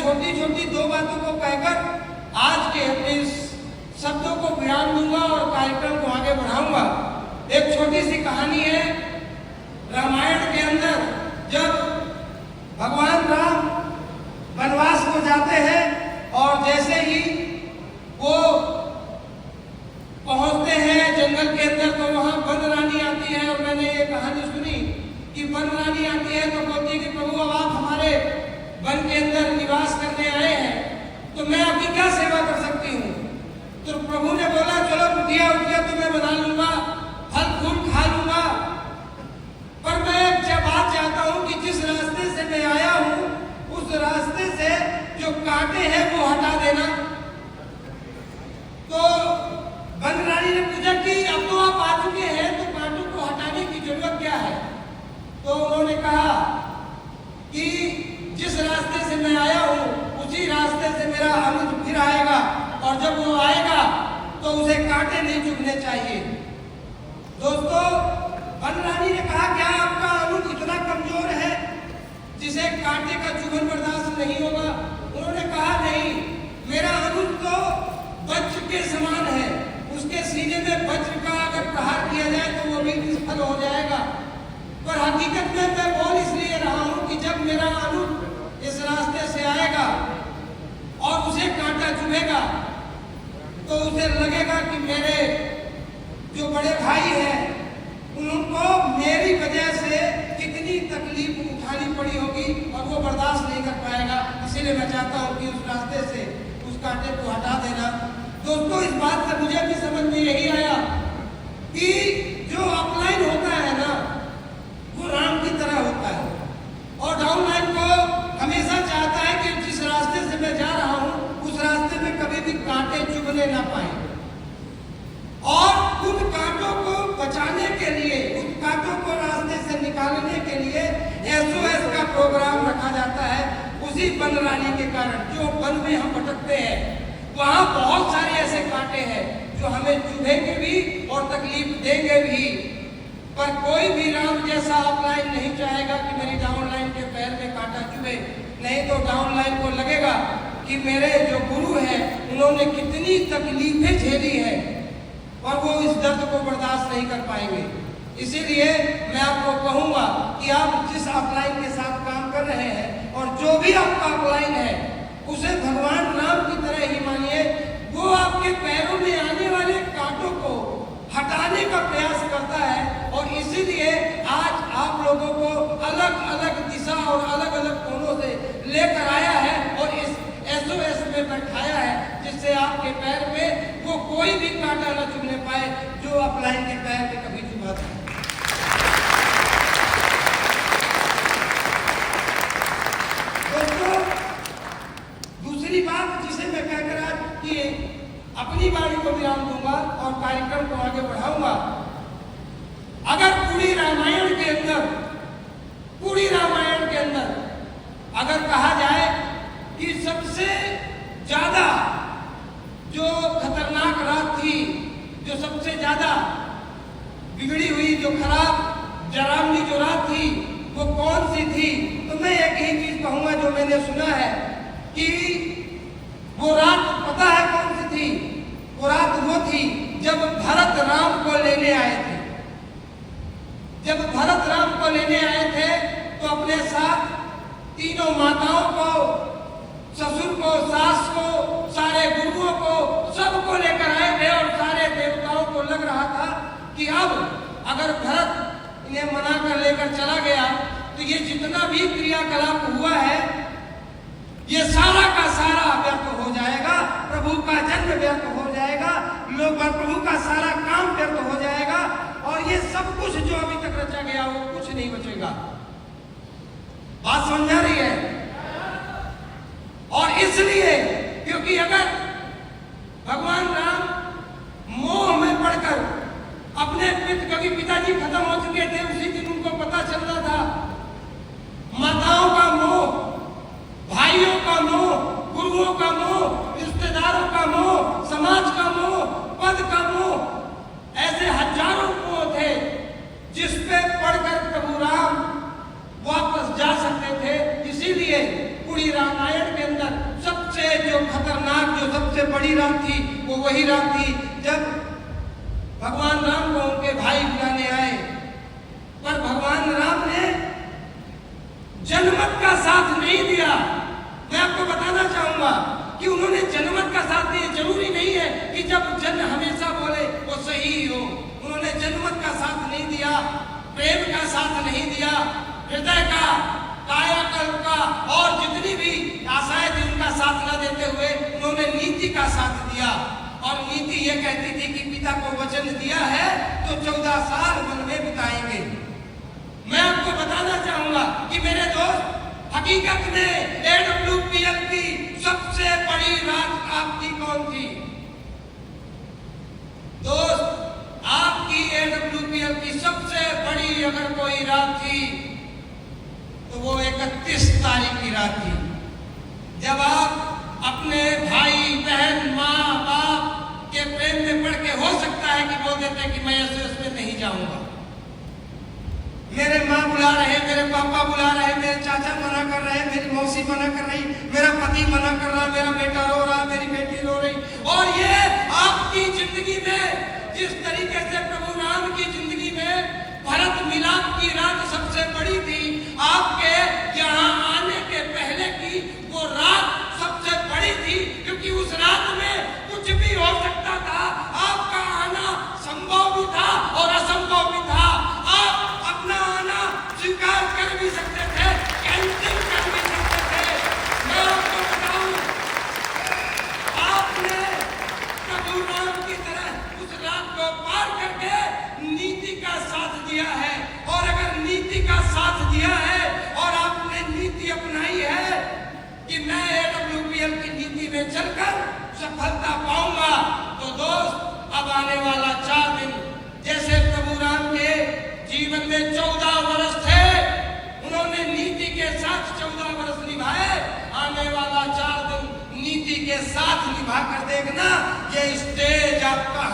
छोटी छोटी दो बातों को कहकर आज के अपने इस शब्दों को विराम दूंगा और कार्यक्रम को आगे बढ़ाऊंगा। एक छोटी सी कहानी है। रामायण के अंदर जब भगवान राम वनवास को जाते हैं और जैसे ही वो पहुंचते हैं जंगल के अंदर तो वहां वन रानी आती है। और मैंने ये कहानी सुनी कि वन रानी आती है तो बोलती है कि प्रभु अब आप हमारे वन के अंदर निवास करने आए हैं तो मैं आपकी क्या सेवा कर सकती हूँ। तो प्रभु ने बोला चलो उठिया उठिया तो मैं बना लूंगा, फल फूल खा लूंगा, पर मैं एक बात चाहता हूँ कि जिस रास्ते से मैं आया हूँ उस रास्ते से जो कांटे हैं वो हटा देना। तो वन रानी ने पूछा कि अब तो आप आ चुके हैं तो कांटों को हटाने की जरूरत क्या है। तो उन्होंने कहा कि जिस रास्ते से मैं आया हूँ उसी रास्ते से मेरा अनुज फिर आएगा और जब वो आएगा तो उसे कांटे नहीं चुभने चाहिए। दोस्तों, वन रानी ने कहा क्या आपका अनुज इतना कमजोर है जिसे कांटे का चुभन बर्दाश्त नहीं होगा। उन्होंने कहा नहीं, मेरा अनुज तो वज्र के समान है, उसके सीने में वज्र का अगर प्रहार किया जाए तो वो भी निष्फल हो जाएगा। पर हकीकत में मैं बोल इसलिए रहा हूं कि जब मेरा अनुज इस रास्ते से आएगा और उसे कांटा चुभेगा तो उसे लगेगा कि मेरे जो बड़े भाई हैं उनको मेरी वजह से कितनी तकलीफ उठानी पड़ी होगी और वो बर्दाश्त नहीं कर पाएगा। इसीलिए मैं चाहता हूं कि उस रास्ते से उस कांटे को हटा देना। दोस्तों, इस बात से मुझे भी समझ में यही आया कि जो अपलाइन होता है ना वो राम की तरह होता है और डाउनलाइन को हमेशा चाहता है कि जिस रास्ते से मैं जा रहा हूं उस रास्ते में कभी भी कांटे चुभने ना पाए और उन कांटों को बचाने के लिए, उन कांटों को रास्ते से निकालने के लिए SOS का प्रोग्राम रखा जाता है। उसी वन रानी के कारण जो वन में हम भटकते हैं वहां बहुत सारे ऐसे कांटे हैं जो हमें चुभेंगे भी और तकलीफ देंगे भी। पर कोई भी राम जैसा अपलाइन नहीं चाहेगा कि मेरी डाउनलाइन के पैर में कांटा चुभे। नहीं तो डाउनलाइन को लगेगा कि मेरे जो गुरु हैं उन्होंने कितनी तकलीफें झेली है और वो इस दर्द को बर्दाश्त नहीं कर पाएंगे। इसीलिए मैं आपको कहूंगा कि आप जिस अपलाइन के साथ काम कर रहे हैं और जो भी आपका अपलाइन है उसे भगवान राम की तरह ही मानिए। वो आपके पैरों में आने वाले कांटों को हटाने का प्रयास करता है और इसीलिए आज आप लोगों को अलग अलग दिशा और अलग अलग कोनों से लेकर आया है और इस SOS में बैठाया है जिससे आपके पैर में वो कोई भी कांटा न चुभने पाए जो अपलाइन के पैर में कभी चुभा था। दोस्तों, दूसरी बात जिसे मैं कहकर आज की अपनी बारी को विराम दूंगा और कार्यक्रम को आगे बढ़ाऊंगा। अगर पूरी रामायण के अंदर अगर कहा जाए कि सबसे ज्यादा जो खतरनाक रात थी, जो सबसे ज्यादा बिगड़ी हुई, जो खराब डरावनी जो रात थी वो कौन सी थी, तो मैं एक ही चीज कहूंगा जो मैंने सुना है कि वो रात पता है कौन सी थी। वो रात वो थी जब भरत राम को लेने आए थे। जब भरत राम को लेने आए थे तो अपने साथ तीनों माताओं को, ससुर को, सास को, सारे गुरुओं को, सबको लेकर आए थे और सारे देवताओं को लग रहा था कि अब अगर भरत इन्हें मना कर लेकर चला गया तो ये जितना भी क्रियाकलाप हुआ है ये सारा का सारा व्यर्थ हो जाएगा, प्रभु का जन्म व्यर्थ हो जाएगा, लोग प्रभु का सारा काम व्यर्थ हो जाएगा और ये सब कुछ जो अभी तक रचा गया वो कुछ नहीं बचेगा। बात समझ आ रही है? और इसलिए क्योंकि अगर भगवान राम मोह में पड़कर अपने क्योंकि पिताजी खत्म हो चुके थे, उसी दिन उनको पता चल रहा था, माताओं का मोह, भाइयों का मोह, गुरुओं का मोह, रिश्तेदारों का मोह, समाज का मोह, पद का मोह, ऐसे हजारों मोह थे जिस पे पढ़कर प्रभु राम वापस जा सकते थे। इसीलिए पूरी रामायण के अंदर सबसे बड़ी रात थी वो वही रात थी जब भगवान राम को उनके भाई बुलाने आए, पर भगवान राम ने जनमत का साथ नहीं दिया। मैं आपको बताना चाहूंगा कि उन्होंने जनमत का साथ दिया। जरूरी नहीं है कि जब जन हमेशा बोले वो सही ही हो। उन्होंने जनमत का साथ नहीं दिया, प्रेम का साथ नहीं दिया, हृदय का, कायाकल्प का और जितनी भी आशाएं थी उनका साथ न देते हुए उन्होंने नीति का साथ दिया। और नीति ये कहती थी कि पिता को वचन दिया है तो 14 साल वन में बिताएंगे। मैं आपको बताना चाहूंगा कि मेरे दोस्त, हकीकत में AWPL की सबसे बड़ी रात आपकी कौन थी? दोस्त, आपकी AWPL की सबसे बड़ी अगर कोई रात थी तो वो 31 तारीख की रात थी, जब आप अपने भाई बहन माँ बाप के प्रेम में पड़ के हो सकता है कि बोल देते कि मैं ऐसे उसमें नहीं जाऊंगा। मेरे माँ बुला रहे, मेरे पापा बुला रहे, मेरे चाचा मना कर रहे, मेरी मौसी मना कर रही, मेरा पति मना कर रहा, मेरा बेटा रो रहा, मेरी बेटी रो रही। और ये आपकी जिंदगी में जिस तरीके से प्रभु राम की जिंदगी में भरत मिलाप की रात सबसे बड़ी थी, आपके यहाँ आने के पहले की वो रात सबसे बड़ी थी, क्योंकि उस रात में कुछ भी हो सकता था। आपका आना संभव भी था और असंभव भी था। आप अपना आना स्वीकार कर भी सकते थे, कैंसिल कर भी सकते थे। मैं आपको बताऊं, आपने प्रभु राम की तरह उस रात को पार करके नीति का साथ दिया है। और अगर नीति का साथ दिया है और आपने नीति अपनाई है कि मैं AWPL की नीति में चलकर सफलता पाऊंगा, तो दोस्त अब आने वाला 4 दिन, जैसे प्रभु राम के जीवन में 14 वर्ष थे, उन्होंने नीति के साथ 14 वर्ष निभाए, आने वाला 4 दिन नीति के साथ निभा कर देखना, ये स्टेज आपका